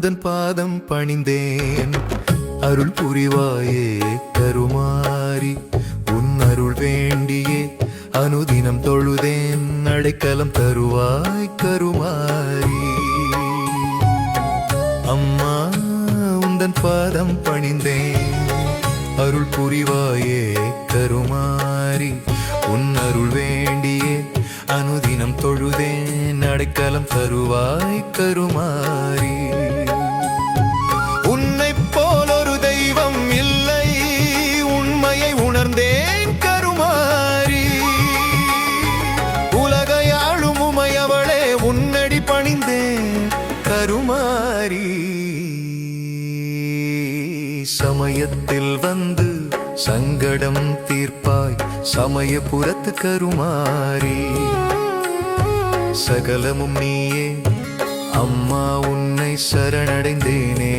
உந்தன் பாதம் பணிந்தேன் அருள் புரிவாயே கருமாரி உன் அருள் வேண்டியே அனுதினம் தொழுதேன் அடைக்கலம் தருவாய் கருமாரி அம்மா உந்தன் பாதம் பணிந்தேன் அருள் புரிவாயே கருமாரி உன் அருள் வேண்டியே அனுதினம் தொழுதேன் அடைக்கலம் தருவாய் கருமாரி உன்னைப் போல் ஒரு தெய்வம் இல்லை உண்மையை உணர்ந்தேன் கருமாரி உலகை ஆளும் உமையவளே உன்னடி பணிந்தேன் கருமாரி சமயத்தில் வந்து சங்கடம் தீர்ப்பாய் சமயபுரத்து கருமாரி சகலமும் நீயே அம்மா உன்னை சரணடைந்தேனே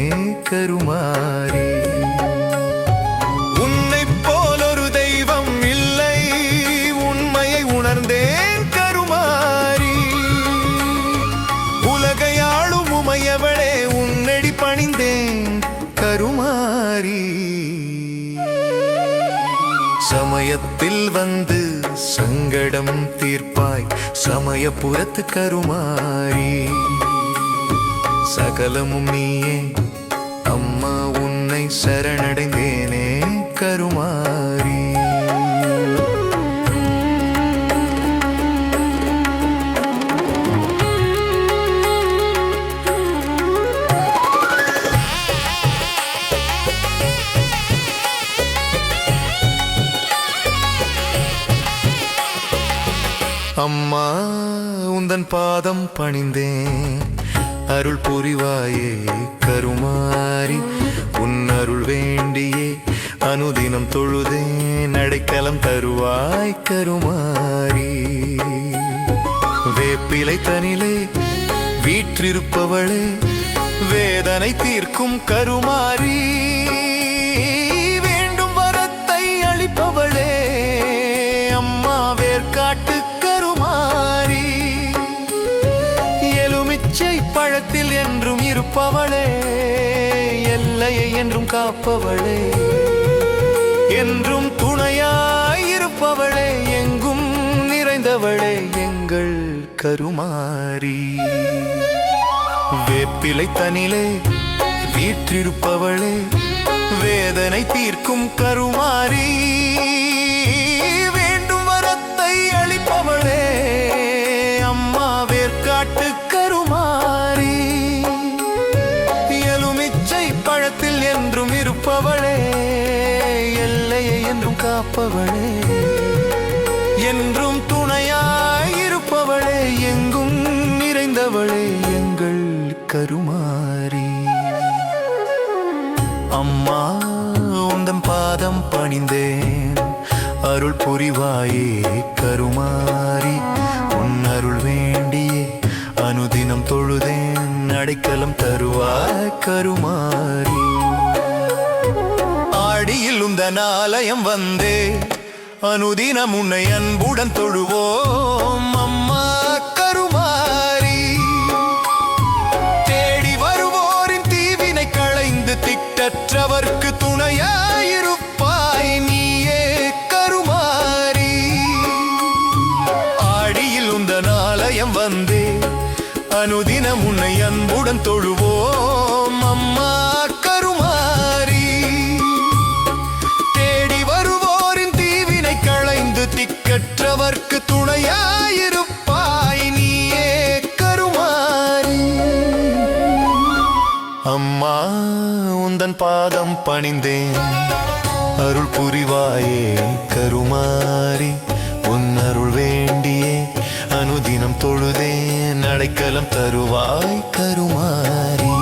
கருமாரி உன்னைப் போல் ஒரு தெய்வம் இல்லை உண்மையை உணர்ந்தேன் கருமாரி உலகை ஆளும் உமையவளே உன்னடி பணிந்தேன் கருமாரி சமயத்தில் வந்து சங்கடம் தீர்ப்பாய் சமயபுரத்து கருமாரி சகலமும் நீயே அம்மா உன்னை சரணடைந்தேனே கருமாரி அம்மா உந்தன் பாதம் பணிந்தேன் அருள் புரிவாயே கருமாரி உன் அருள் வேண்டியே அனுதினம் தொழுதேன் அடைக்கலம் தருவாய் கருமாரி வேப்பிலை தனிலே வீற்றிருப்பவளே வேதனை தீர்க்கும் கருமாரி வேண்டும் வரத்தை அளிப்பவளே அம்மா வேர்காட்டு பழத்தில் என்றும் இருப்பவளே எல்லையை என்றும் காப்பவளே என்றும் துணையாயிருப்பவளே எங்கும் நிறைந்தவளே எங்கள் கருமாரி வேப்பிலை தனிலே வீற்றிருப்பவளே வேதனை தீர்க்கும் கருமாரி வேண்டும் வரத்தை அளிப்பவளே அம்மா வேர்காட்டு கருமாரி எலுமிச்சை பழத்தில் என்றும் இருப்பவளே எல்லையை என்றும் காப்பவளே என்றும் துணையாயிருப்பவளே எங்கும் நிறைந்தவளே எங்கள் கருமாரி அம்மா உந்தன் பாதம் பணிந்தேன் அருள் புரிவாயே கருமாரி உன் அருள் வேண்டியே அனுதினம் தொழுதேன் அடைக்கலம் தருவாய் கருமாரி ஆடியில் உந்தன் ஆலயம் வந்தே அனுதினம் உன்னை அன்புடன் தொழுவோம் அம்மா கருமாரி தேடி வருவோரின் தீவினை களைந்து திட்டற்றவர்க்கு துணையாயிருப்பாய் நீயே கருமாரி ஆடியில் உந்தன் ஆலயம் வந்தே அனுதினம் உன்னை அன்புடன் தொழுவோம் அம்மா கருமாரி தேடி வருவோரின் தீவினை களைந்து திக்கற்றவர்க்கு துணையாயிருப்பாய் நீயே கருமாரி அம்மா உந்தன் பாதம் பணிந்தேன் அருள் புரிவாயே கருமாரி உன் அருள் வேண்டியே அனுதினம் தொழுதேன் அடைக்கலம் தருவாய் கருமாரி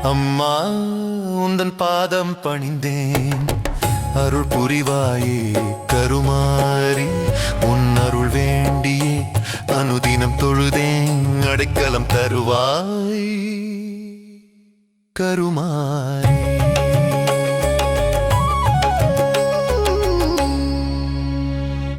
அம்மா உந்தன் பாதம் பணிந்தேன் அருள் புரிவாயே கருமாறி உன் அருள் வேண்டியே அனுதினம் தொழுதேன் அடைக்கலம் தருவாய் கருமாறி